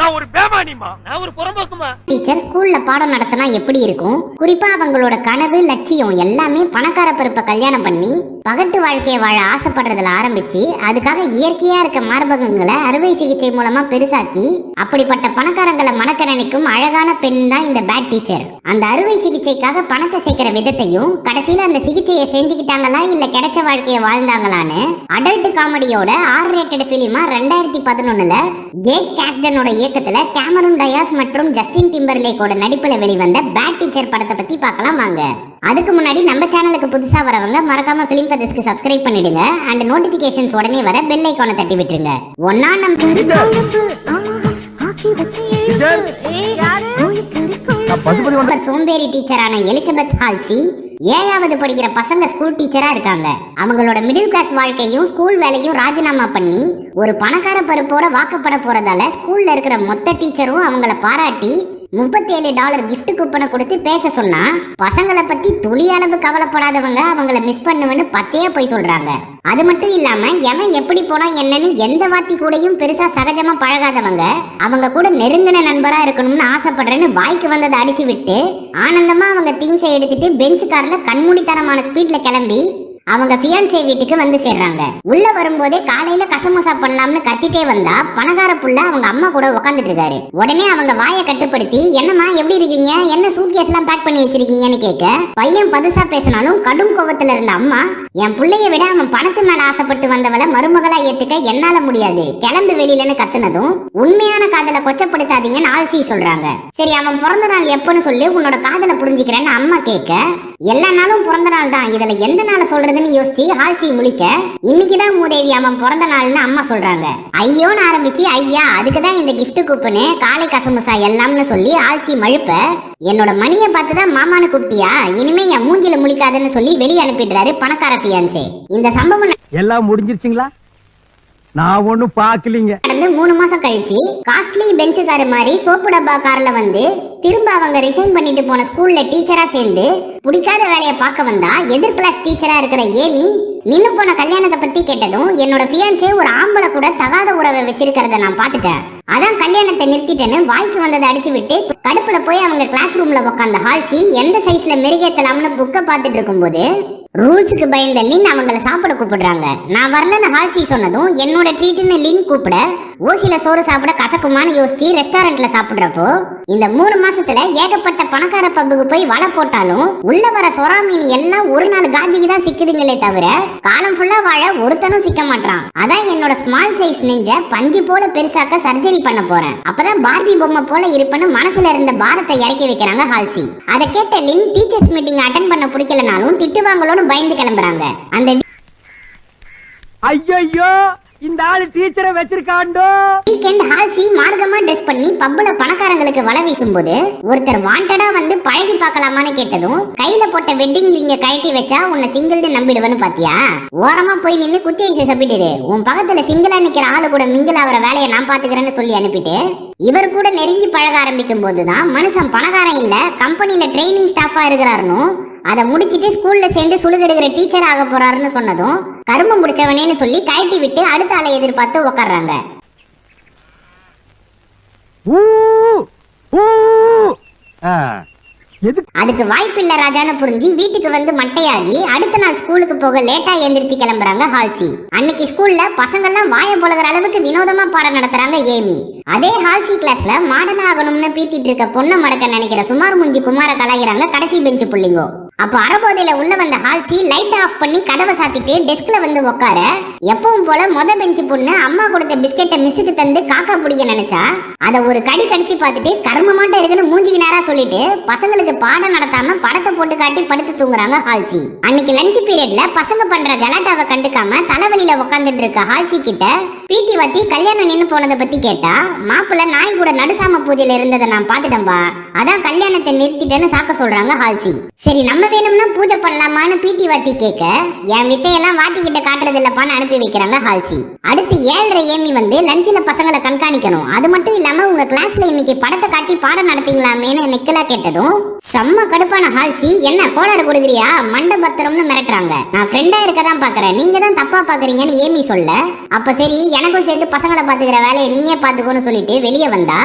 நான் ஒரு பேமானிமா, நான் ஒரு புறம்போக்குமா. டீச்சர் ஸ்கூல்ல பாடம் நடத்தினா எப்படி இருக்கும்? குறிப்பா அவங்களோட கனவு லட்சியம் எல்லாமே பணக்கார பருப்பை கல்யாணம் பண்ணி பகட்டு வாழ்க்கையை வாழ ஆசைப்படுறதுல ஆரம்பிச்சு அதுக்காக இயற்கையா இருக்க மார்பகங்களை அறுவை சிகிச்சை மூலமா பெருசாக்கி அப்படிப்பட்ட பணக்காரங்களை மணக்க நினைக்கும் அழகான பெண் தான் இந்த பேட் டீச்சர். அந்த அறுவை சிகிச்சைக்காக பணத்தை சேர்க்கிற விதத்தையும் கடைசியில அந்த சிகிச்சையை செஞ்சுக்கிட்டாங்களா இல்ல கிடைச்ச வாழ்க்கையை வாழ்ந்தாங்களான்னு அடல்ட் காமெடியோட R-rated பிலிமா 2011ல ஜேக் காஸ்டனோட இயக்கத்துல கேமரூன் டயாஸ் மற்றும் ஜஸ்டின் டிம்பர்லேக்கோட நடிப்புல வெளிவந்த பேட் டீச்சர் படத்தை பத்தி பார்க்கலாம் வாங்க. அதுக்கு முன்னாடி நம்ம சேனலுக்கு புதுசா வரவங்க மறக்காம ஃபிலிம் ஃபெதர்ஸ்க்கு சப்ஸ்கிரைப் பண்ணிடுங்க அண்ட் நோட்டிபிகேஷன்ஸ் உடனே வர பெல் ஐகானை தட்டி விட்டுருங்க. ஒன்னா நம்ம சோம்பேறி டீச்சரான எலிசபெத் ஹால்சி 7வது படிக்கிற பசங்க ஸ்கூல் டீச்சரா இருக்காங்க. அவங்களோட மிடில் கிளாஸ் வாழ்க்கையும் ஸ்கூல் வேலையும் ராஜினாமா பண்ணி ஒரு பணக்கார பருப்போட வாக்கப்பட போறதால ஸ்கூல்ல இருக்கிற மொத்த டீச்சரும் அவங்கள பாராட்டி $37 gift கூப்பனை கொடுத்து பேச சொன்னா பசங்களை பத்தி துளி அளவு கவலைப்படாதவங்க அவங்கள மிஸ் பண்ணுவேன்னு பத்தையா போய் சொல்றாங்க. அது மட்டும் இல்லாம எவன் எப்படி போனா என்னன்னு எந்த வாத்தி கூடயும் பெருசா சகஜமா பழகாதவங்க அவங்க கூட நெருங்கின நண்பரா இருக்கணும்னு ஆசைப்படுறேன்னு வாய்க்கு வந்ததை அடிச்சு விட்டு ஆனந்தமா அவங்க திங்ஸை எடுத்துட்டு பெஞ்ச் கார்ல கண்மூடித்தனமான ஸ்பீட்ல கிளம்பி அவங்க ஃபியான்சே வீட்டுக்கு வந்து சேர்றாங்க. உள்ள வரும்போதே காலையில கசமசா பண்ணலாம்னு கத்திட்டே வந்தா பணக்கார புள்ள அவங்க அம்மா கூட உட்காந்துட்டு இருக்காரு. உடனே அவங்க வாயை கட்டுப்படுத்தி என்னம்மா எப்படி இருக்கீங்க, என்ன சூட்கேஸ் எல்லாம் பேக் பண்ணி வச்சிருக்கீங்கன்னு கேட்க பையன் பதுசா பேசினாலும் கடும் கோபத்துல இருந்த அம்மா என் பிள்ளைய விட அவன் பணத்து மேல ஆசைப்பட்டு வந்தவளை மருமகளா ஏத்துக்க என்னால முடியாது கிளம்பு வெளியிலன்னு கத்துனதும் உண்மையான காதலை கொச்சப்படுத்தாதீங்கன்னு ஆல்சி சொல்றாங்க. சரி அவன் பிறந்த நாள் எப்பன்னு சொல்லி உன்னோட காதலை புரிஞ்சுக்கிறேன்னு அம்மா கேட்க எல்லா நாளும் பிறந்த நாள் தான், இதுல எந்த நாள் சொல்றதுன்னு யோசிச்சு ஹால்சி முழிக்க இன்னைக்குதான் மூதேவி அவன் பிறந்த நாள்னு அம்மா சொல்றாங்க. ஐயோன்னு ஆரம்பிச்சு ஐயா அதுக்குதான் இந்த கிஃப்ட் கூப்பனு காலை கசமுசா எல்லாம்னு சொல்லி ஹால்சி மழுப்ப என்னோட மணியை பார்த்துதான் மாமானு குட்டியா இனிமே என் மூஞ்சில முழிக்காதுன்னு சொல்லி வெளியே அனுப்பிடுறாரு பணக்கார ஃபியான்சே. இந்த சம்பவம் எல்லாம் முடிஞ்சிருச்சுங்களா? நான் ஒண்ணும் பாக்கலீங்க. நடந்து 3 மாசம் கழிச்சு காஸ்ட்லி பெஞ்ச் கார் மாதிரி சோப்பு டப்பா கார்ல வந்து திரும்ப அவங்க ரிசைன் பண்ணிட்டு போன ஸ்கூல்ல டீச்சரா சேர்ந்து பிடிக்காத வேலையை பார்க்க வந்தா எதிர் கிளாஸ் டீச்சரா இருக்கிற ஏமி நின்னு போன கல்யாணத்தை பத்தி கேட்டதும் என்னோட ஃபியான்சே ஒரு ஆம்பளை கூட தகாத உறவை வச்சிருக்கிறத நான் பார்த்துட்டேன், அதான் கல்யாணத்தை நிறுத்திட்டேன்னு வாய்க்கு வந்ததை அடிச்சு விட்டு கடுப்புல போய் அவங்க கிளாஸ் ரூம்ல உட்காந்த ஹால்சி எந்த சைஸ்ல மெருகேத்தலாம்னு புக்கை பார்த்துட்டு இருக்கும்போது ரூல்ஸுக்கு பயந்த லின் அவங்கள சாப்பிட கூப்பிடுறாங்க. நான் வரலன்னு ஹால்சி சொன்னதும் என்னோட ட்ரீட்னு லின் கூப்பிட ஓசில சோறு சாப்பிட கசக்குமான்னு யோசிச்சு ரெஸ்டாரண்ட்ல சாப்பிடுறப்போ இந்த 3 மாசத்துல ஏகப்பட்ட பணக்கார பப்புக்கு போய் வலை போட்டாலும் உள்ள வர சொரா மீன் எல்லாம் ஒரு நாள் காஜிக்கு தான் சிக்குதுங்களே தவிர காலம் ஃபுல்லா வாழ ஒருத்தனும் சிக்க மாட்டான். அதான் என்னோட ஸ்மால் சைஸ் நெஞ்ச பஞ்சு போல பெருசாக்க சர்ஜரி பண்ண போறேன், அப்பதான் பார்பி பொம்மை போல இருப்பேன்னு மனசுல இருந்த பாரத்தை இறக்கி வைக்கிறாங்க ஹால்சி. அதை கேட்ட லின் டீச்சர்ஸ் மீட்டிங் அட்டென்ட் பண்ண பிடிக்கலனாலும் திட்டுவாங்களோன்னு பயந்து கிளம்புறாங்க. அந்த ஐயோ இந்த ஆளு டீச்சரை வச்சிருக்காண்டோ. வீக்கெண்ட் ஹால்சி மார்க்கமா ட்ரெஸ் பண்ணி பப்புல பணக்காரங்களுக்கு வலை வீசும்போது ஒருத்தர் வாண்டடா வந்து பழகி பார்க்கலாமான்னு கேட்டதும் கையில போட்ட வெட்டிங் ரிங்க கழட்டி வச்சா உன்னை சிங்கிள்னு நம்பிடுவேன்னு பாத்தியா, ஓரமா போய் நின்னு குச்சி வச்சு சப்பிட்டு உன் பக்கத்துல சிங்கிளா நிக்கிற ஆளு கூட மிங்கிள் ஆகிற வேலையை நான் பாத்துக்கிறேன்னு சொல்லி அனுப்பிட்டு இவர் கூட நெருங்கி பழக ஆரம்பிக்கும் போதுதான் மனுஷன் பணக்காரன் இல்ல கம்பெனில ட்ரைனிங் ஸ்டாஃபா இருக்கிறாருன்னு அதை முடிச்சிட்டு ஸ்கூல்ல சேர்ந்து சுழுகெடுக்கிற டீச்சர் ஆக போறாருன்னு சொன்னதும் கரும்பு முடிச்சவனேன்னு சொல்லி கழட்டி விட்டு அடுத்த ஆளை எதிர்பார்த்து உட்கார்றாங்க. அதுக்கு வாய்ப்பில்லை ராஜான்னு புரிஞ்சு வீட்டுக்கு வந்து மட்டையாகி அடுத்த நாள் ஸ்கூலுக்கு போக லேட்டா எந்திரிச்சு கிளம்புறாங்க ஹால்சி. அன்னைக்கு ஸ்கூல்ல பசங்கள்லாம் வாய பொழுகிற அளவுக்கு வினோதமா பாடம் நடத்துறாங்க ஏமி. அதே ஹால்சி கிளாஸ்ல மாடல் ஆகணும்னு பீத்திட்டு இருக்க பொண்ணை மடக்க நினைக்கிற சுமார் முஞ்சி குமார கலாய்கிறாங்க கடைசி பெஞ்சு புள்ளிங்கோ. அப்போ அறபோதையில உள்ள வந்த ஹால்சி லைட் ஆஃப் பண்ணி கதவை சாத்திட்டு டெஸ்க்ல வந்து உட்கார எப்பவும் போல பெஞ்சு பொண்ணு அம்மா கொடுத்த பிஸ்கெட்டை மிஸ்ஸுக்கு தந்து காக்கா பிடிக்க நினைச்சா அதை ஒரு கடி கடிச்சு பார்த்துட்டு கரும மாட்ட இருக்குன்னு மூஞ்சிக்கு நேரா சொல்லிட்டு பசங்களுக்கு பாடம் நடத்தாம படத்தை போட்டு காட்டி படுத்து தூங்குறாங்க ஹால்சி. அன்னைக்கு லஞ்ச் பீரியட்ல பசங்க பண்ற கலாட்டாவை கண்டுக்காம தலைவலியில உட்காந்துட்டு இருக்க ஹால்சி கிட்ட பீட்டி வாத்தி கல்யாணம் நின்னு போனதை பத்தி கேட்டா மாப்பிள்ள நாய் கூட நடுசாம பூஜையில இருந்ததை நான் பாத்துட்டேன்பா, அதான் கல்யாணத்தை நிறுத்திட்டேன்னு சாக்க சொல்றாங்க ஹால்சி. சரி நம்ம வேணும்னா பூஜை பண்ணலாமான்னு பீட்டி வாத்தி கேட்க என் வித்தையெல்லாம் வாத்தி கிட்ட காட்டுறது இல்லப்பான்னு அனுப்பி வைக்கிறாங்க ஹால்சி. அடுத்து 7:30 ஏமி வந்து லஞ்சில பசங்களை கண்காணிக்கணும். அது மட்டும் இல்லாம உங்க கிளாஸ்ல இன்னைக்கு படத்தை காட்டி பாடம் நடத்தீங்களாமேன்னு நிக்கலா கேட்டதும் செம்ம கடுப்பான ஹால்சி, என்ன கோளாறு கொடுக்குறியா மண்ட பத்திரம்னு மிரட்டுறாங்க. நான் ஃப்ரெண்டா இருக்க தான் பாக்குறேன், நீங்க தான் தப்பா பாக்குறீங்கன்னு ஏமி சொல்ல, அப்ப சரி எனக்கும் சேர்த்து பசங்களை பாத்துக்கிற வேலையை நீயே பாத்துக்கோன்னு சொல்லிட்டு வெளியே வந்தா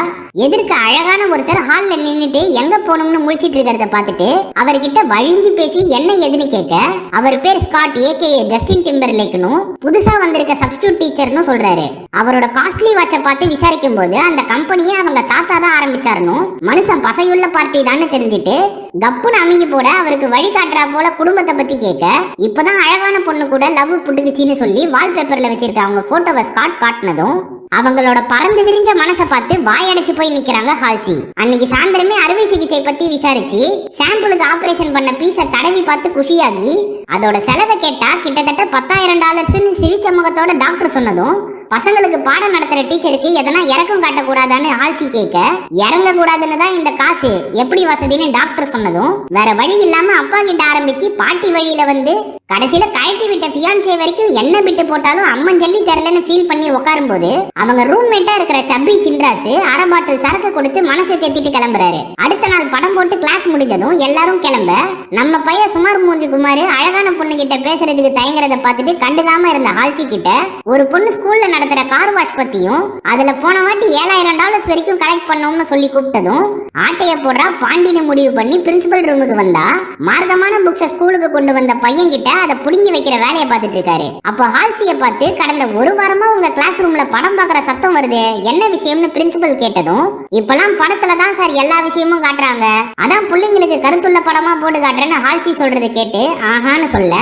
எதிர்க்க அழகான ஒருத்தர் ஹால்ல நின்னுட்டு எங்க போகணும்னு முழிச்சிட்டு இருக்கிறத பார்த்துட்டு அவர்கிட்ட வழிஞ்சு பேசி என்ன எதுன்னு கேட்க, அவர் பேர் ஸ்காட் ஏகே ஜஸ்டின் டிம்பர்லேக்னும் புதுசா வந்திருக்க சப்ஸ்டிடியூட் டீச்சர்னு சொல்றாரு. அவரோட காஸ்ட்லி வாட்சை பார்த்து விசாரிக்கும் போது அந்த கம்பெனியை அவங்க தாத்தா தான் ஆரம்பிச்சாருன்னு மனுஷன் பசையுள்ள பார்ட்டி தான் தெரிஞ்சுட்டு கப்புன்னு அமைங்கி போட அவருக்கு வழி காட்டுறா போல குடும்பத்தை பத்தி கேட்க, இப்பதான் அழகான பொண்ணு கூட லவ் புட்டுக்குச்சின்னு சொல்லி வால்பேப்பர்ல வச்சிருக்க அவங்க போட்டோவை ஸ்காட் காட்டினதும் அவங்களோட பறந்து விரிஞ்ச மனசை பார்த்து வாயடைச்சு போய் நிக்கிறாங்க ஹால்சி. அன்னைக்கு சாயந்தரமே அறுவை சிகிச்சை பத்தி விசாரிச்சு சாம்பிளுக்கு ஆபரேஷன் பண்ண பீஸை தடவி பார்த்து குஷியாகி அதோட செலவை கேட்டா கிட்டத்தட்ட $10,000 சிரிச்ச முகத்தோட டாக்டர் சொன்னதும் பசங்களுக்கு பாடம் நடத்துற டீச்சருக்கு எதனா இறக்கம் காட்டக்கூடாதான்னு ஹால்சி கேட்க, இறங்க கூடாதுன்னு தான் இந்த காசு எப்படி வசதின்னு டாக்டர் சொன்னதும் வேற வழி இல்லாம அப்பா கிட்ட ஆரம்பிச்சு பாட்டி வழியில வந்து கடைசியில கழட்டி விட்ட ஃபியான்சே வரைக்கும் என்ன விட்டு போட்டாலும் அம்மன் ஜல்லி தரலன்னு ஃபீல் பண்ணி உட்காரும் போது அவங்க ரூம்மேட்டா இருக்கிற சப்பி சின்ராசு அரை பாட்டில் சரக்கு கொடுத்து மனசை தேத்திட்டு கிளம்புறாரு. அடுத்த நாள் படம் போட்டு கிளாஸ் முடிஞ்சதும் எல்லாரும் கிளம்ப நம்ம பையன் சுமார் மூஞ்சி குமார் அழகான பொண்ணு கிட்ட பேசுறதுக்கு தயங்குறத பார்த்துட்டு கண்டுக்காம இருந்த ஹால்சி கிட்ட ஒரு பொண்ணு ஸ்கூல்ல நடத்துற கார் வாஷ் பத்தியும் அதுல போன வாட்டி $7,000 வரைக்கும் கலெக்ட் பண்ணோம்னு சொல்லி கூப்பிட்டதும் ஆட்டைய போடுறா பாண்டின்னு முடிவு பண்ணி பிரின்சிபல் ரூமுக்கு வந்தா மார்க்கமான புக்ஸை ஸ்கூலுக்கு கொண்டு வந்த பையன் கிட்ட அதை புடுங்கி வைக்கிற வேலையை பார்த்துட்டு இருக்காரு. அப்போ ஹால்சியை பார்த்து கடந்த ஒரு வாரமா உங்க கிளாஸ் ரூம்ல படம் பார்க்குற சத்தம் வருது, என்ன விஷயம்னு பிரின்சிபல் கேட்டதும் இப்பெல்லாம் படத்துல தான் சார் எல்லா விஷயமும் காட்டுறாங்க, அதான் பிள்ளைங்களுக்கு கருத்துள்ள படமா போட்டு காட்டுறேன்னு ஹால்சி சொல்றதை கேட்டு ஆஹான்னு சொல்ல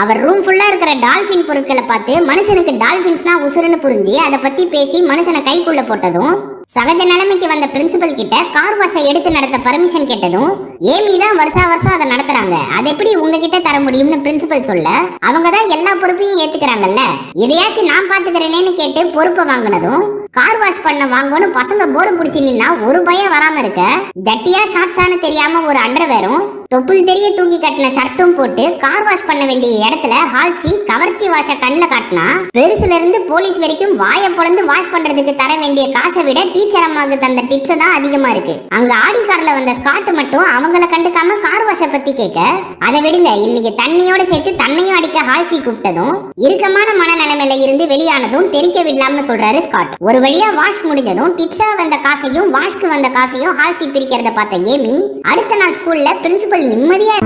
அவர் ரூம் ஃபுல்லா இருக்கிற டால்பின் பொருட்களை பார்த்து மனுஷனுக்கு டால்பின்ஸ்னா உசுருன்னு புரிஞ்சு அதை பத்தி பேசி மனுஷனை கைக்குள்ள போட்டதும் சகஜ நிலைமைக்கு வந்த பிரின்சிபல் கிட்ட கார் வாஷை எடுத்து நடத்த பர்மிஷன் கேட்டதும் ஏமி தான் வருஷம் அதை நடத்துறாங்க, அது எப்படி உங்ககிட்ட தர முடியும்னு பிரின்சிபல் சொல்ல அவங்க தான் எல்லா பொறுப்பையும் ஏத்துக்கிறாங்கல்ல, இதையாச்சும் நான் பாத்துக்கிறேனேன்னு கேட்டு பொறுப்பை வாங்கினதும் கார் வாஷ் பண்ண வாங்கன்னு பசங்க போர்டு பிடிச்சி நின்னா ஒரு பயம் வராம இருக்க ஜட்டியா ஷார்ட்ஸானு தெரியாம ஒரு அண்டர்வேரும் தொப்புள் தெரிய தூக்கி கட்டின ஷர்ட்டும் போட்டு கார் வாஷ் பண்ண வேண்டிய இடத்துல ஹால்சி கவர்ச்சி வாஷ கண்ணில் காட்டினா பெருசுல இருந்து போலீஸ் வரைக்கும் வாயை பொழந்து வாஷ் பண்றதுக்கு தர வேண்டிய காசை விட டீச்சர் அம்மாவுக்கு தந்த டிப்ஸ் தான் அதிகமா இருக்கு. அங்க ஆடி கார்ல வந்த ஸ்காட் மட்டும் அவங்கள கண்டுக்காம கார் வாஷ பத்தி கேட்க, அதை விடுங்க இன்னைக்கு தண்ணியோட சேர்த்து தண்ணியும் அடிக்க ஹால்சி கூப்பிட்டதும் இறுக்கமான மனநிலைமையில இருந்து வெளியானதும் தெரிக்க விடலாம்னு சொல்றாரு ஸ்காட். ஒரு வழியா வாஷ் முடிஞ்சதும் டிப்ஸா வந்த காசையும் வாஷ்க்கு வந்த காசையும் ஹால்சி பிரிக்கிறத பார்த்த ஏமி அடுத்த நாள் ஸ்கூல்ல பிரின்சிபல் நிம்மதியா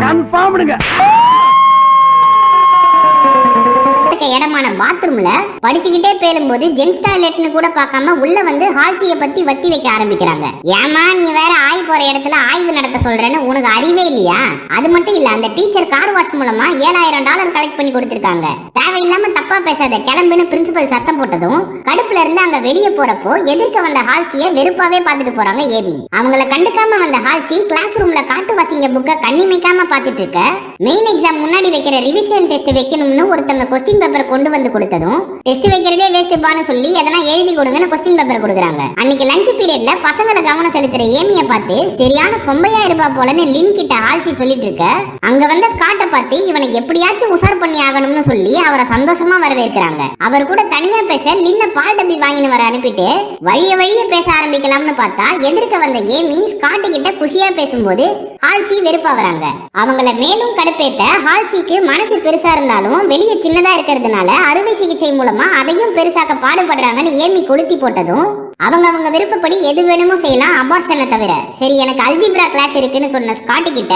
இடமான பாத்ரூம்ல படிச்சுக்கிட்டே பேலும்போது ஜென்ஸ் டாய்லெட்னு கூட பார்க்காம உள்ள வந்து ஹால்சியை பத்தி வத்தி வைக்க ஆரம்பிக்கிறாங்க. ஏமா நீ வேற ஆய் போற இடத்துல ஆய்வு நடத்த சொல்றேன்னு உனக்கு அறிவே இல்லையா? அது மட்டும் இல்ல அந்த டீச்சர் கார் வாஷ் மூலமா $7,000 கலெக்ட் பண்ணி கொடுத்திருக்காங்க, தேவையில்லாம தப்பா பேசாத கிளம்புன்னு பிரின்சிபல் சத்தம் போட்டதும் கடுப்புல இருந்து அங்க வெளியே போறப்போ எதிர்க்க வந்த ஹால்சியை வெறுப்பாவே பார்த்துட்டு போறாங்க ஏமி. அவங்கள கண்டுக்காம வந்த ஹால்சி கிளாஸ் ரூம்ல காட்டு வாசிங்க புக்கை கண்ணிமைக்காம பார்த்துட்டு இருக்க மெயின் எக்ஸாம் முன்னாடி வைக்கிற ரிவிஷன் டெஸ்ட் வைக்கணும்னு ஒருத்தங்க கொஸ்டின் பேப்பர் கொண்டு வந்து கொடுத்ததும் டெஸ்ட் வைக்கிறதே வேஸ்ட் பான்னு சொல்லி எதனா எழுதி கொடுங்கன்னு கொஸ்டின் பேப்பர் கொடுக்குறாங்க. அன்னைக்கு லஞ்ச் பீரியட்ல பசங்களை கவனம் செலுத்துற ஏமியை பார்த்து சரியான சொம்பையா இருப்பா போலன்னு லின் கிட்ட ஹால்சி சொல்லிட்டு இருக்க அங்க வந்த ஸ்காட்டை பார்த்து இவனை எப்படியாச்சும் உசார் பண்ணி ஆகணும்னு சொல்லி அவரை சந்தோஷமா வரவேற்கிறாங்க. அவர் கூட தனியா பேச லின்ன பால் டப்பி வாங்கின்னு வர அனுப்பிட்டு வழிய பேச ஆரம்பிக்கலாம்னு பார்த்தா எதிர்க்க வந்த ஏமி ஸ்காட்டு கிட்ட குஷியா பேசும்போது ஹால்சி வெறுப்பா வராங்க. அவங்கள மேலும் கடுப்பேத்த ஹால்சிக்கு மனசு பெருசா இருந்தாலும் வெளியே சின்னதா இருக்கிறதுனால அறுவை சிகிச்சை மூலமா அதையும் பெருசாக்க பாடுபடுறாங்கன்னு ஏமி கொளுத்தி போட்டதும் அவங்க விருப்பப்படி எது வேணுமோ செய்யலாம் அபார்ஷனை தவிர. சரி எனக்கு அல்ஜிப்ரா கிளாஸ் இருக்குன்னு சொன்ன ஸ்காட்டு கிட்ட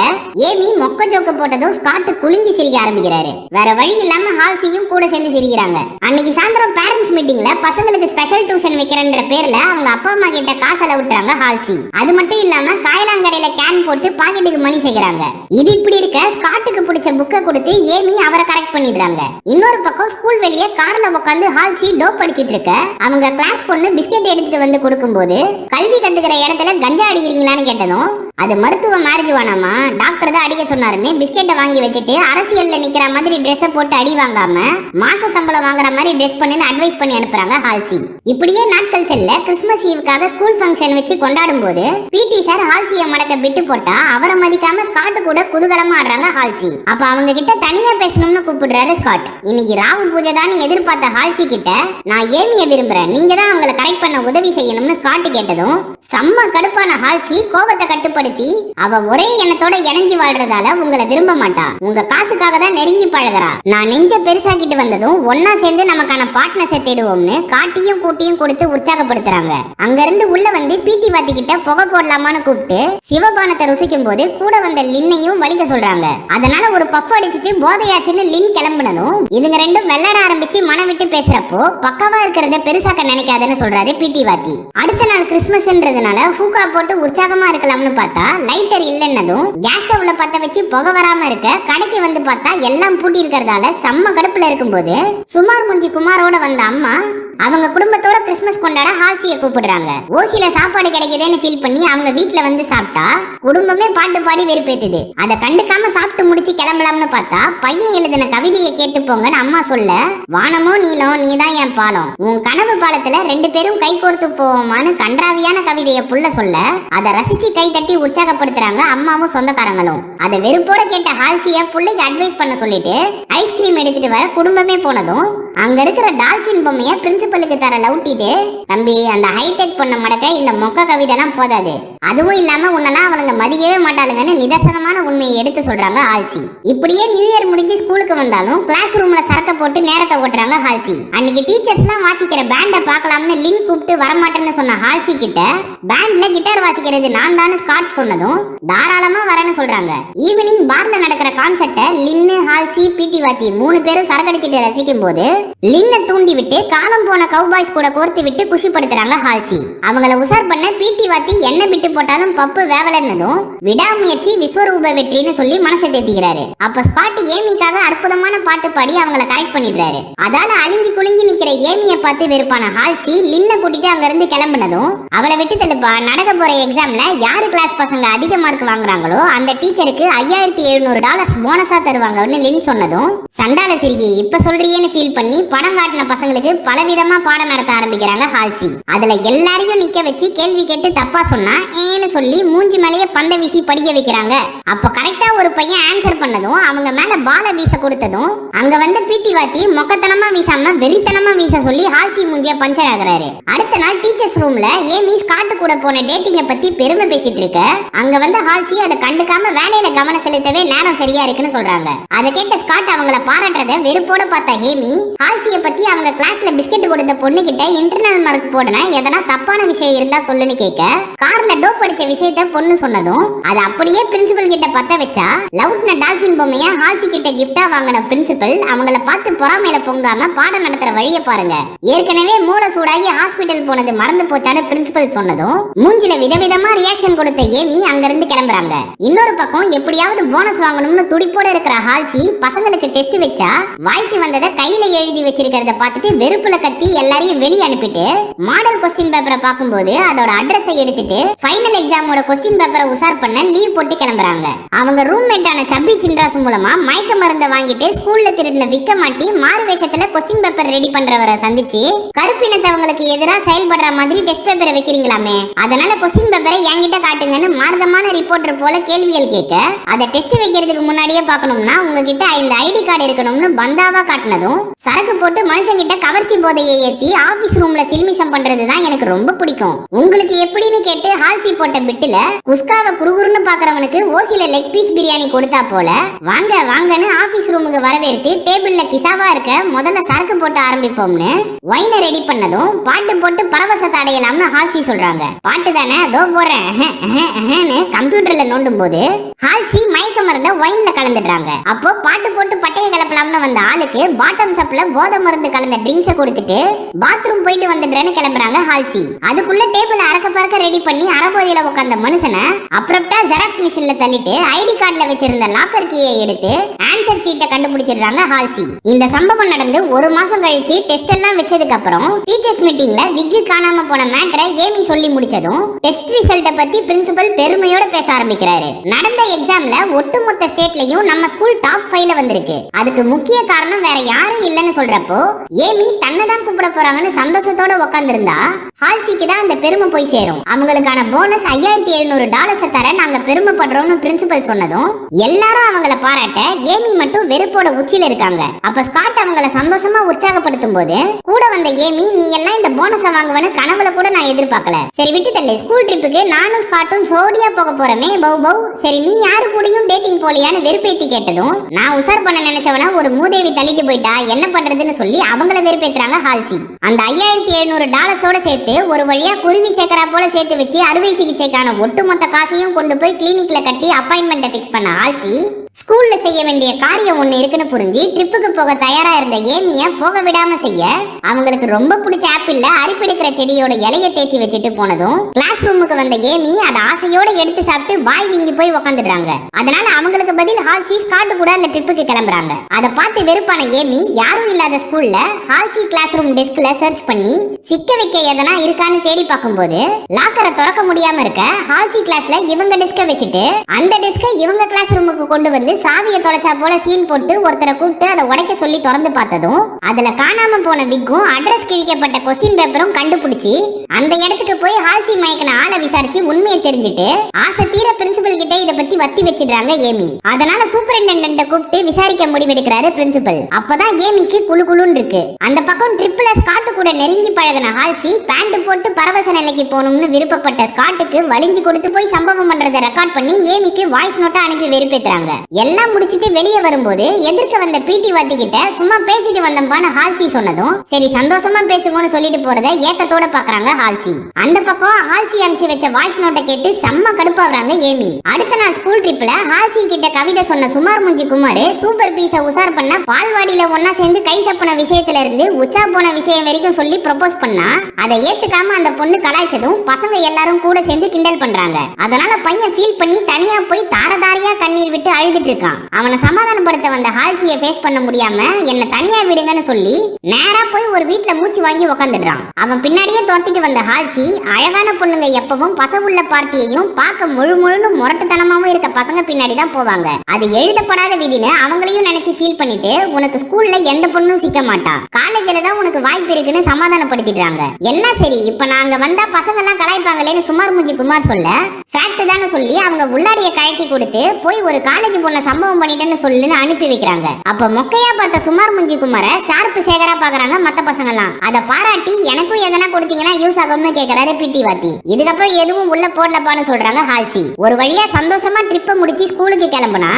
ஏமி மொக்க ஜோக்க போட்டதும் ஸ்காட்டு குளிஞ்சி சிரிக்க ஆரம்பிக்கிறாரு. வேற வழி இல்லாம ஹால்சியும் கூட சேர்ந்து சிரிக்கிறாங்க. அன்னைக்கு சாயந்தரம் பேரண்ட்ஸ் மீட்டிங்ல பசங்களுக்கு ஸ்பெஷல் டியூஷன் வைக்கிறன்ற பேர்ல அவங்க அப்பா அம்மா கிட்ட காசை விட்டுறாங்க ஹால்சி. அது மட்டும் இல்லாம காயலாங்கடையில கேன் போட்டு பாக்கெட்டுக்கு மணி சேர்க்கிறாங்க. இது இப்படி இருக்க ஸ்காட்டுக்கு பிடிச்ச புக்கை கொடுத்து ஏமி அவரை கரெக்ட் பண்ணிடுறாங்க. இன்னொரு பக்கம் ஸ்கூல் வெளியே கார்ல உட்காந்து ஹால்சி டோப் படிச்சிட்டு இருக்க அவங்க கிளாஸ் பொண்ணு பிஸ்கெட் எடுத்துட்டு வந்து கொடுக்கும்போது கல்வி கத்துக்கிற இடத்துல கஞ்சா அடிக்கிறீங்களான்னு கேட்டதும் அது மருத்துவ மேரேஜ்வானாமா, டாக்டர் தான் அடிக்க சொன்னாருன்னு பிஸ்கெட்டை வாங்கி வச்சுட்டு அரசியல்ல நிக்கிற மாதிரி ட்ரெஸ் போட்டு அடி வாங்காம மாச சம்பளம் வாங்குற மாதிரி ட்ரெஸ் பண்ணுன்னு அட்வைஸ் பண்ணி அனுப்புறாங்க ஹால்சி. இப்படியே நாட்கள் செல்ல கிறிஸ்துமஸ் ஈவுக்காக ஸ்கூல் ஃபங்க்ஷன் வச்சு கொண்டாடும் போது பிடி சார் ஹால்சியை மடக்க விட்டு போட்டா அவரை மதிக்காம ஸ்காட் கூட குதூகலமா ஆடுறாங்க ஹால்சி. அப்ப அவங்க கிட்ட தனியா பேசணும்னு கூப்பிடுறாரு ஸ்காட். இன்னைக்கு ராவு பூஜை தான் எதிர்பார்த்த ஹால்சி கிட்ட நான் ஏமிய விரும்புறேன், நீங்க தான் அவங்களை கரெக்ட் பண்ண உதவி செய்யணும்னு ஸ்காட் கேட்டதும் செம்ம கடுப்பான ஹால்சி கோபத்தை கட்டுப்படுத்தி அவ ஒரே எண்ணத்தோட இணைஞ்சு வாழ்றதால உங்களை விரும்ப மாட்டா, உங்க காசுக்காக தான் நெருங்கி பழகிறா, நான் நெஞ்ச பெருசாக்கிட்டு வந்ததும் ஒன்னா சேர்ந்து நமக்கான பார்ட்னர்ஸை தேடுவோம்னு காட்டியும் கூட்டியும் கொடுத்து உற்சாகப்படுத்துறாங்க. அங்க இருந்து உள்ள வந்து பிடி வாத்தி கிட்ட புகை போடலாமான்னு கூப்பிட்டு சிவபானத்தை ருசிக்கும் போது கூட வந்த லின்னையும் வலிக்க சொல்றாங்க. அதனால ஒரு பஃப் அடிச்சுட்டு போதையாச்சுன்னு லின் கிளம்பினதும் இதுங்க ரெண்டும் வெள்ளாட ஆரம்பிச்சு மனம் விட்டு பேசுறப்போ பக்காவா இருக்கிறத பெருசாக்க நினைக்காதுன்னு சொல்றாரு பிடி வாத்தி. அடுத்த நாள் கிறிஸ்துமஸ்ன்றதுனால ஹூக்கா போட்டு உற்சாகமா இருக்கலாம்னு பார்த்தா லைட்டர் இல்லைன்னதும் கேஸ் ஸ்டவ்ல பத்த வச்சு புகை வராம இருக்க கடைக்கு வந்து பார்த்தா எல்லாம் பூட்டி இருக்கிறதால செம்ம கடுப்புல இருக்கும்போது சுமார் முஞ்சி குமாரோட வந்த அம்மா அவங்க குடும்பத்தோட கிறிஸ்துமஸ் கொண்டாட ஹால்சியை கூப்பிடுறாங்க. ஓசில சாப்பாடு கிடைக்குதுன்னு ஃபீல் பண்ணி அவங்க வீட்ல வந்து சாப்பிட்டா குடும்பமே பாட்டு பாடி வெறுப்பேத்துது. அதை கண்டுக்காம சாப்பிட்டு முடிச்சு கிளம்பலாம்னு பார்த்தா பையன் எழுதின கவிதையை கேட்டு போங்கன்னு அம்மா சொல்ல, வானமோ நீளம் நீதான் என் பாலம், உன் கனவு பாலத்துல ரெண்டு பேரும் கை கோர்த்து போவோமான்னு கன்றாவியான கவிதையை புள்ள சொல்ல அதை ரசிச்சு கை தட்டி உற்சாகப்படுத்துறாங்க அம்மாவும் சொந்தக்காரங்களும். அதை வெறுப்போட கேட்ட ஹால்சிய புள்ளைக்கு அட்வைஸ் பண்ண சொல்லிட்டு ஐஸ்கிரீம் எடுத்துட்டு வர குடும்பமே போனதும் அங்க இருக்கிற டால்பின் பொம்மைய பிரின்சிபலுக்கு தர லவுட்டிட்டு, தம்பி அந்த ஹைடெக் பொண்ண மடக்க இந்த மொக்க கவிதை எல்லாம் போதாது, அதுவும் இல்லாம உன்னெல்லாம் அவளுங்க மதிக்கவே மாட்டாளுங்கன்னு நிதர்சனமான உண்மையை எடுத்து சொல்றாங்க ஹால்சி. இப்படியே நியூ இயர் முடிஞ்சு ஸ்கூலுக்கு வந்தாலும் கிளாஸ் ரூம்ல சரக்க போட்டு நேரத்தை ஓட்டுறாங்க ஹால்சி. அன்னைக்கு டீச்சர்ஸ் எல்லாம் வாசிக்கிற பேண்ட பார்க்கலாம்னு லின் கூப்பிட்டு வரமாட்டேன்னு சொன்ன ஹால்சி கிட்ட பேண்ட்ல கிட்டார் வாசிக்கிறது நான் தான் ஸ்காட் சொன்னதும் தாராளமா வரேன்னு சொல்றாங்க. ஈவினிங் பார்ல நடக்கிற கான்செர்ட்டை லின்னு ஹால்சி பிடி வாத்தி 3 பேரும் சரக்கடிச்சிட்டு ரசிக்கும் போது லின்னை தூண்டி விட்டு காலம் போன கவுபாய்ஸ் கூட கோர்த்து விட்டு குஷிப்படுத்துறாங்க ஹால்சி. அவங்கள உசார் பண்ண பிடி வாத்தி என்ன விட்டு போட்டாலும் பப்பு வேவலன்னதும் விடாமுயற்சி விஸ்வரூப வெற்றின்னு சொல்லி மனசை தேத்திக்கிறாரு. அப்ப ஸ்காட் ஏமிக்காக அற்புதமான பாட்டு பாடி அவங்கள கரெக்ட் பண்ணிடுறாரு. அதால அழிஞ்சி குளிஞ்சி நிக்கிற ஏமியை பார்த்து வெறுப்பான ஹால்சி லின்னை கூட்டிட்டு அங்க இருந்து கிளம்பினதும் அவளை விட்டு தள்ளுப்பா, நடக்க போற எக்ஸாம்ல யாரு கிளாஸ் பசங்க அதிக மார்க் வாங்குறாங்களோ அந்த டீச்சருக்கு $5700 போனஸா தருவாங்கன்னு லின் சொன்னதும் சண்டால சிரிக்கி இப்ப சொல்றியேன்னு ஃபீல் பண்ணி படம் காட்டின பசங்களுக்கு பலவிதமா பாடம் நடத்த ஆரம்பிக்கிறாங்க ஹால்சி. அதுல எல்லாரையும் நிக்க வச்சு கேள்வி கேட்டு தப்பா சொன்னா ஏன்னு சொல்லி மூஞ்சி மேலேயே பந்த வீசி படிக்க வைக்கிறாங்க. அப்ப கரெக்டா ஒரு பையன் ஆன்சர் பண்ணதும் அவங்க மேல பால வீச கொடுத்ததும் அங்க வந்து பிடி வாத்தி மொக்கத்தனமா வீசாம வெறித்தனமா வீச சொல்லி ஹால்சி மூஞ்சிய பஞ்சர் ஆகுறாரு. அடுத்த நாள் டீச்சர்ஸ் ரூம்ல ஏமி ஸ்காட் கூட போன டேட்டிங்க பத்தி பெருமை பேசிட்டு இருக்க அங்க வந்து ஹால்சி அதை கண்டுக்காம வேலையில கவனம் செலுத்தவே நேரம் சரியா இருக்குன்னு சொல்றாங்க. அதை கேட்ட ஸ்காட் அவங்கள பாராட்டுறத வெறுப்போட பார்த்த ஹேமி ஹால்சிய பத்தி அவங்க கிளாஸ்ல பிஸ்கெட் கொடுத்த பொண்ணு கிட்ட இன்டர்னல் மார்க் போடுன எதனா தப்பான விஷயம் இருந்தா சொல்லுன்னு கேட்க கார்ல டோப் அடிச்ச விஷயத்த பொண்ணு சொன்னதும் அதை அப்படியே பிரின்சிபல் கிட்ட பத்த வச்சா லவுட்ன டால்பின் பொம்மைய ஹால்சி கிட்ட கிஃப்டா வாங்கின பிரின்சிபல் அவங்கள பார்த்து பொறாமையில பொங்காம பாடம் நடத்துற வழிய பாருங்க, ஏற்கனவே மூளை சூடாகி ஹாஸ்பிட்டல் போனது மறந்து போச்சான்னு பிரின்சிபல் சொன்னதும் மூஞ்சில விதவிதமா ரியாக்ஷன் கொடுத்த ஏமி அங்க இருந்து கிளம்புறாங்க. இன்னொரு பக்கம் எப்படியாவது போனஸ் வாங்கணும்னு துடிப்போட இருக்கிற ஹால்சி பசங்களுக்கு டெஸ்ட் வச்சா வாய்க்கு வந்ததை கையில எழுதி வச்சிருக்கிறத பார்த்துட்டு வெறுப்புல கத்தி எல்லாரையும் வெளியே அனுப்பிட்டு மாடல் கொஸ்டின் பேப்பரை பார்க்கும்போது அதோட அட்ரஸை எடுத்துட்டு ஃபைனல் எக்ஸாமோட கொஸ்டின் பேப்பரை உசார் பண்ண லீவ் போட்டு கிளம்புறாங்க. அவங்க ரூம்மேட்டான சப்பி சின்ராஸ் மூலமா மயக்க மருந்தை வாங்கிட்டு ஸ்கூல்ல திருடின விக்க மாட்டி மாறு வேஷத்துல கொஸ்டின் பேப்பர் ரெடி பண்றவரை சந்திச்சு கருப்பினத்தவங்களுக்கு எதிராக செயல்படுற மாதிரி டெஸ்ட் பேப்பரை வைக்கிறீங்களாமே, அதனால கொஸ்டின் பேப்பரை என்கிட்ட காட்டுங்கன்னு மார்க்கமான ரிப்போர்ட்டர் போல கேள்விகள் கேட்க அதை டெஸ்ட் வைக்கிறதுக்கு முன்னாடியே பார்க்கணும்னா உங்ககிட்ட இந்த ஐடி கார்டு இருக்கணும்னு பந்தாவா காட்டினதும் சரக்கு போட்டு மனுஷங்கிட்ட கவர்ச்சி போதையை ஏத்தி ஆபீஸ் ரூம்ல சில்மிஷம் பண்றதுதான் எனக்கு ரொம்ப பிடிக்கும், உங்களுக்கு எப்படின்னு கேட்டு ஹால்சி போட்ட பிட்டுல குஸ்காவை குறுகுறுன்னு பாக்குறவனுக்கு ஓசில லெக் பீஸ் பிரியாணி கொடுத்தா போல வாங்க வாங்கன்னு ஆபீஸ் ரூமுக்கு வரவேற்று டேபிள்ல கிசாவா இருக்க முதல்ல சரக்கு போட்டு ஆரம்பிப்போம்னு வைனை ரெடி பண்ணதும் பாட்டு போட்டு பரவசத்தை அடையலாம்னு ஹால்சி சொல்றாங்க. பாட்டு தானே அதோ போறேன் கம்ப்யூட்டர்ல நோண்டும் போது ஹால்சி மயக்க மருந்த வைன்ல கலந்துடுறாங்க. அப்போ பாட்டு போட்டு பட்டையை கிளப்பலாம்னு வந்த ஆளுக்கு பாட்டம் சப்ல போதை மருந்து கலந்த ட்ரிங்க்ஸை கொடுத்துட்டு பாத்ரூம் போயிட்டு வந்துடுறேன்னு கிளம்புறாங்க ஹால்சி. அதுக்குள்ள டேபிள் அறக்க பறக்க ரெடி பண்ணி அறபோதையில உட்கார்ந்த மனுஷனை அப்ரப்டா ஜெராக்ஸ் மிஷின்ல தள்ளிட்டு ஐடி கார்டுல வச்சிருந்த லாக்கர் கீயை எடுத்து ஆன்சர் ஷீட்டை கண்டுபிடிச்சிடுறாங்க ஹால்சி. இந்த சம்பவம் நடந்து ஒரு மாசம் கழிச்சு டெஸ்ட் எல்லாம் வச்சதுக்கு அப்புறம் டீச்சர்ஸ் மீட்டிங்ல விக்கு காணாம போன மேட்டரை ஏமி சொல்லி முடிச்சதும் டெஸ்ட் ரிசல்ட்ட பத்தி பிரின்சிபல் பெருமையோட பேச ஆரம்பிக்கிறாரு. நடந்த எக்ஸாம்ல ஒட்டுமொத்த ஸ்டேட்லயும் நம்ம ஸ்கூல் டாப் 5ல வந்திருக்கு. அதுக்கு முக்கிய காரணம் வேற யாரும் இல்லன்னு சொல்றப்போ ஏமி தன்னை தான் கூப்பிட போறாங்கன்னு சந்தோஷத்தோட உட்கார்ந்திருந்தா ஹால்சிக்கு தான் அந்த பெருமை போய் சேரும். அவங்களுக்கான போனஸ் $5700 தர நாங்க பெருமைப்படுறோம்னு பிரின்சிபல் சொன்னதும் எல்லாரும் அவங்கள பாராட்ட ஏமி மட்டும் வெறுப்போட உச்சில இருக்காங்க. அப்ப ஸ்காட் அவங்கள சந்தோஷமா உற்சாகப்படுத்தும் போது கூட வந்த ஏமி, நீ எல்லாம் இந்த போனஸ வாங்குவன்னு கனவுல கூட நான் எதிர்பார்க்கல. சரி விட்டு தள்ளு, ஸ்கூல் ட்ரிப்புக்கு நானும் ஸ்காட்டும் சோடியா போக போறமே பௌ பௌ. சரி நீ யாரு கூடயும் டேட்டிங் போலியான்னு வெறுப்பேத்தி கேட்டதும் நான் உசார் பண்ண நினைச்சவனா ஒரு மூதேவி தள்ளிட்டு போயிட்டா என்ன பண்றதுன்னு சொல்லி அவங்கள வெறுப்பேத்துறாங்க ஹால்சி. அந்த $5700 சேர்த்து ஒரு வழியா குருவி சேக்கரா போல சேர்த்து வச்சு அறுவை சிகிச்சைக்கான ஒட்டுமொத்த காசையும் கொண்டு போய் கிளினிக்ல கட்டி அப்பாயின்மெண்ட் ஃபிக்ஸ் பண்ண ஹால்சி ஸ்கூல்ல செய்ய வேண்டிய காரியம் ஒண்ணு இருக்குன்னு புரிஞ்சு ட்ரிப்புக்கு போக தயாரா இருந்த ஏமிய போக விடாம செய்ய அவங்களுக்கு ரொம்ப பிடிச்ச ஆப்பிள்ல அரிப்பிடுக்கிற செடியோட இலைய தேய்ச்சி வச்சுட்டு போனதும் கிளாஸ் ரூமுக்கு வந்த ஏமி அதை ஆசையோட எடுத்து சாப்பிட்டு வாய் வீங்கி போய் உட்காந்துடுறாங்க. அதனால அவங்களுக்கு பதில் ஹால்சி ஸ்காட் கூட அந்த ட்ரிப்புக்கு கிளம்புறாங்க. அதை பார்த்து வெறுப்பான ஏமி யாரும் இல்லாத ஸ்கூல்ல ஹால்சி கிளாஸ் ரூம் டெஸ்க்ல சர்ச் பண்ணி சிக்க வைக்க எதனா இருக்கான்னு தேடி பார்க்கும்போது லாக்கரை திறக்க முடியாம இருக்க ஹால்சி கிளாஸ்ல இவங்க டெஸ்க வச்சுட்டு அந்த டெஸ்கை இவங்க கிளாஸ் ரூமுக்கு கொண்டு வந்து சாவியை தொலைச்சா போல சீன் போட்டு ஒருத்தரை கூப்பிட்டு அதை உடைக்க சொல்லி திறந்து பார்த்ததும் அதுல காணாம போன விக்கும் அட்ரஸ் கிழிக்கப்பட்ட கொஸ்டின் பேப்பரும் கண்டுபிடிச்சி அந்த இடத்துக்கு போய் ஹால்சி மயக்கின ஆளை விசாரிச்சு உண்மையை தெரிஞ்சுட்டு ஆசை தீர பிரின்சிபல் கிட்ட இதை பத்தி வத்தி வச்சிடுறாங்க ஏமி. அதனால சூப்பரிண்டெண்டன்ட்ட கூப்பிட்டு விசாரிக்க முடிவெடுக்கிறாரு பிரின்சிபல். அப்பதான் ஏமிக்கு குளு குளுன்னு இருக்கு. அந்த பக்கம் ட்ரிப்ல ஸ்காட் கூட நெருங்கி பழகின ஹால்சி பேண்ட் போட்டு பரவச நிலைக்கு போகணும்னு விருப்பப்பட்ட ஸ்காட்டுக்கு வலிஞ்சு கொடுத்து போய் சம்பவம் பண்றதை ரெக்கார்ட் பண்ணி ஏமிக்கு வாய்ஸ் நோட்டா அனுப்பி வெறுப்பேத்துறாங்க. எல்லாம் முடிச்சிட்டு வெளியே வரும்போது எதிர்க்க வந்த பிடி வாத்தி கிட்ட சும்மா பேசிட்டு வந்தம்பான்னு ஹால்சி சொன்னதும் சரி சந்தோஷமா பேசுங்கன்னு சொல்லிட்டு போறத ஏக்கத்தோட பாக்குறாங்க ஹால்சி. அந்த பக்கம் ஹால்சி அனுப்பிச்சு வச்ச வாய்ஸ் நோட்டை கேட்டு செம்ம கடுப்பாவறாங்க ஏமி. அடுத்த நாள் ஸ்கூல் ட்ரிப்ல ஹால்சி கிட்ட கவிதை சொன்ன சுமார் முஞ்சி குமார் சூப்பர் பீஸ உசார் பண்ண பால்வாடியில ஒன்னா சேர்ந்து கை சப்பன விஷயத்துல இருந்து உச்சா போன விஷயம் வரைக்கும் சொல்லி ப்ரொபோஸ் பண்ணா அதை ஏத்துக்காம அந்த பொண்ணு கலாய்ச்சதும் பசங்க எல்லாரும் கூட சேர்ந்து கிண்டல் பண்றாங்க. அதனால பையன் ஃபீல் பண்ணி தனியா போய் தாரதாரியா கண்ணீர் விட்டு அழுதுட்டு இருக்கான். அவனை சமாதானப்படுத்த வந்த ஹால்சியை ஃபேஸ் பண்ண முடியாம என்ன தனியா விடுங்கன்னு சொல்லி நேரா போய் ஒரு வீட்ல மூச்சு வாங்கி உட்காந்துடுறான். அவன் பின்னாடியே துரத்திட்டு வந்த ஹால்சி அழகான பொண்ணுங்க எப்பவும் பசவுள்ள பார்ட்டியையும் பார்க்க முழுன்னு முரட்டுத்தனமாவும் இருக்க பசங்க பின்னாடி தான் போவாங்க. அது எழுதப்படாத விதின்னு அவங்களையும் நினைச்சு ஃபீல் பண்ணிட்டு உனக்கு ஸ்கூல்ல எந்த பொண்ணும் சிக்க மாட்டா, காலேஜ்ல தான் உனக்கு வாய்ப்பு இருக்குன்னு சமாதானப்படுத்திடுறாங்க. எல்லாம் சரி இப்ப நாங்க வந்தா பசங்க எல்லாம் கலாய்ப்பாங்களேன்னு சுமார் முஞ்சி குமார் சொல்ல ஃபேக்ட் தானே சொல்லி அவங்க உள்ளாடிய கழட்டி கொடுத்து போய் ஒரு காலேஜ் பொண்ண சம்பவம் பண்ணிட்டேன்னு சொல்லுன்னு அனுப்பி வைக்கிறாங்க. அப்ப மொக்கையா பார்த்த சுமார் முஞ்சி குமார ஷார்ப் சேகரா பாக்குறாங்க மத்த பசங்க எல்லாம். அதை பாராட்டி எனக்கும் எதனா கொடுத்தீங்கன்னா யூஸ் ஆகும்னு கேக்குறாரு பிடி வாத்தி. இதுக்கப்புறம் எதுவும் உள்ள போடலப்பான்னு சொல்றாங்க ஹால்சி. ஒரு வழியா சந்தோஷமா ட்ரிப்பை முடிச்சு ஸ்கூலுக்கு கிளம்புனா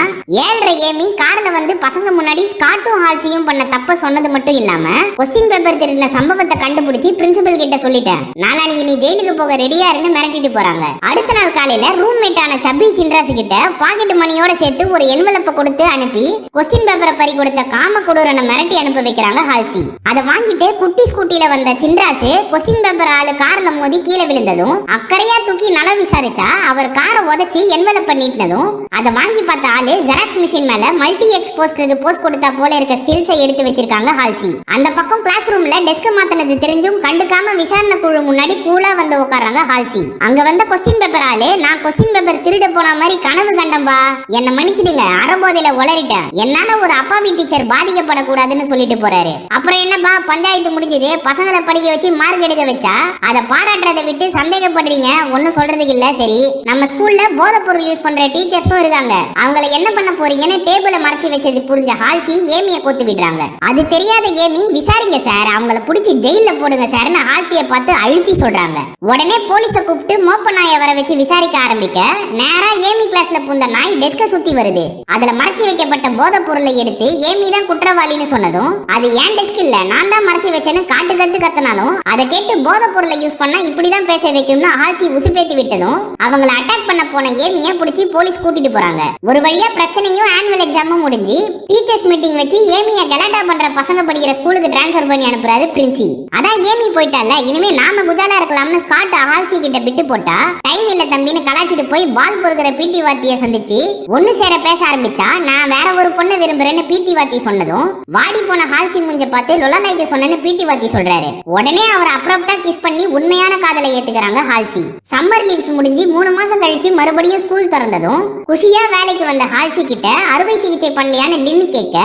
7:30 ஏமி கார்ல வந்து பசங்க முன்னாடி ஸ்காட்டும் ஹால்சியும் பண்ண தப்ப சொன்னது மட்டும் இல்லாம கொஸ்டின் பேப்பர் திருடின சம்பவத்தை கண்டுபிடிச்சு பிரின்சிபல் கிட்ட சொல்லிட்டேன், நாளைக்கு நீ ஜெயிலுக்கு போக ரெடியா இருந்து மிரட்டிட்டு போறாங்க. அடுத்த நாள் காலையில ரூம்மேட்டான சப்பி சின்ராசு கிட்ட பாக்கெட் மணியோட சேர்த்து ஒரு என்வலப்ப கொடுத்து அனுப்பி கொஸ்டின் பேப்பரை பறி கொடுத்த காம கொடூரனை மிரட்டி அனுப்ப வைக்கிறாங்க ஹால்சி. அதை வாங்கிட்டு குட்டி ஸ்கூட்டில வந்த சின்ராசு கொஸ்டின் பேப்பர் ஆளு கார்ல மோதி கீழே விழுந்ததும் அக்கறையா தூக்கி நல விசாரிச்சா அவர் காரை உதச்சி என்வலப் பண்ணிட்டதும் அதை வாங்கி பார்த்த ஆளு ஜெராக்ஸ் மிஷின் மேல மல்டி எக்ஸ் போஸ்டருக்கு போஸ்ட் கொடுத்தா போல இருக்க ஸ்டில்ஸை எடுத்து வச்சிருக்காங்க ஹால்சி. அந்த பக்கம் கிளாஸ் ரூம்ல டெஸ்க் மாத்தினது தெரிஞ்சும் கண்டுக்காம விசாரணை குழு முன்னாடி கூலா வந்து உட்கார்றாங்க ஹால்சி. அங்க வந்த கொஸ்டின் பேப்பர் ஆளு நான் கொஸ்டின் பேப்பர் திருட போன மாதிரி கனவு கண்டம்பா, என்ன மன்னிச்சிடுங்க அறபோதையில உளறிட்டேன், என்னால ஒரு அப்பாவி டீச்சர் பாதிக்கப்படக்கூடாதுன்னு சொல்லிட்டு போறாரு. அப்புறம் என்னப்பா பஞ்சாயத்து முடிஞ்சது, பசங்களை படிக்க வச்சு மார்க் எடுக்க வச்சா அதை பாராட்டுறதை விட்டு சந்தேகப்படுறீங்க, ஒன்னும் சொல்றதுக்கு இல்ல. சரி நம்ம ஸ்கூல்ல போதை பொருள் யூஸ் பண்ற டீச்சர்ஸும் இருக்காங்க, அவங்களை என்ன பண்ண போறீங்கன்னு டேபிள மறைச்சு வச்சது புரிஞ்ச ஹால்சி ஏமிய கோத்து விடுறாங்க. அது தெரியாத ஏமி விசாரிங்க சார், அவங்கள பிடிச்சி ஜெயில போடுங்க சார்னு ஹால்சியை பார்த்து அழுத்தி சொல்றாங்க. உடனே போலீஸ கூப்பிட்டு மோப்ப நாயை வர வச்சு விசாரிக்க ஆரம்பிக்க நேரா ஏமி கிளாஸ்ல பூந்த நாய் டெஸ்க சுத்தி வருது. அதுல மறைச்சு வைக்கப்பட்ட போதை பொருளை எடுத்து ஏமி தான் குற்றவாளின்னு சொன்னதும் அது ஏன் டெஸ்க் இல்ல நான் தான் மறைச்சு வச்சேன்னு காட்டு கத்து கத்தினாலும் அதை கேட்டு போதை பொருளை யூஸ் பண்ணா இப்படிதான் பேச வைக்கும்னு ஹால்சி உசுப்பேத்தி விட்டதும் அவங்கள அட்டாக் பண்ண போன ஏமியை பிடிச்சி போலீஸ் கூட்டிட்டு போறாங்க. ஒரு வழியா பிரச்சனையும் ஆனுவல் எக்ஸாமும் முடிஞ்சு டீச்சர்ஸ் மீட்டிங் வச்சு ஏமியை கலாட்டா பண்ற பசங்க படிக்கிற ஸ்கூலுக்கு டிரான்ஸ்ஃபர் பண்ணி அனுப்புறாரு பிரின்சி. அதான் ஏமி போயிட்டால இனிமே நாம குஜாலா இருக்கலாம்னு ஸ்காட் ஹால்சி கிட்ட விட்டு போட்டா டைம் இல்ல தம்பின்னு கலாச்சிட்டு போய் பால் பொறுக்கிற பிடி வாத்திய சந்திச்சு ஒண்ணு சேர பேச ஆரம்பிச்சா நான் வேற ஒரு பொண்ணை விரும்புறேன்னு பிடி வாத்தி சொன்னதும் வாடி போன ஹால்சி முஞ்ச பார்த்து லொலாலைக்கு சொன்னேன்னு பிடி வாத்தி சொல்றாரு. உடனே அவர் அப்ரப்டா கிஸ் பண்ணி உண்மையான காதலை ஏத்துக்கிறாங்க ஹால்சி. சம்மர் லீவ்ஸ் முடிஞ்சு 3 மாசம் கழிச்சு மறுபடியும் ஸ்கூல் திறந்ததும் குஷியா வேலைக்கு வந்த ஹால்சி கிட்ட அறுவை சிகிச்சை பண்ணலையான்னு லின்னு கேட்க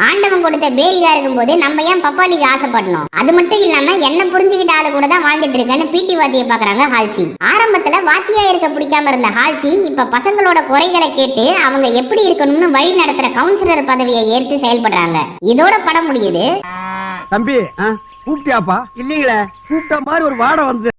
ஆண்டவன் கொடுத்த பேரிதா இருக்கும்போது நம்ம ஏன் பப்பாளிக்கு ஆசைப்படணும், அது மட்டும் இல்லாம என்ன புரிஞ்சுக்கிட்ட ஆளு கூட தான் வாழ்ந்துட்டு இருக்கேன்னு பிடி வாத்தியை பாக்குறாங்க ஹால்சி. ஆரம்பத்துல வாத்தியா இருக்க பிடிக்காம இருந்த ஹால்சி இப்ப பசங்களோட குறைகளை கேட்டு அவங்க எப்படி இருக்கணும்னு வழி நடத்துற கவுன்சிலர் பதவியை ஏற்று செயல்படுறாங்க. இதோட படம் முடியுது. தம்பி கூப்பிட்டியாப்பா? இல்லீங்களே, கூப்பிட்ட மாதிரி ஒரு வாடை வந்து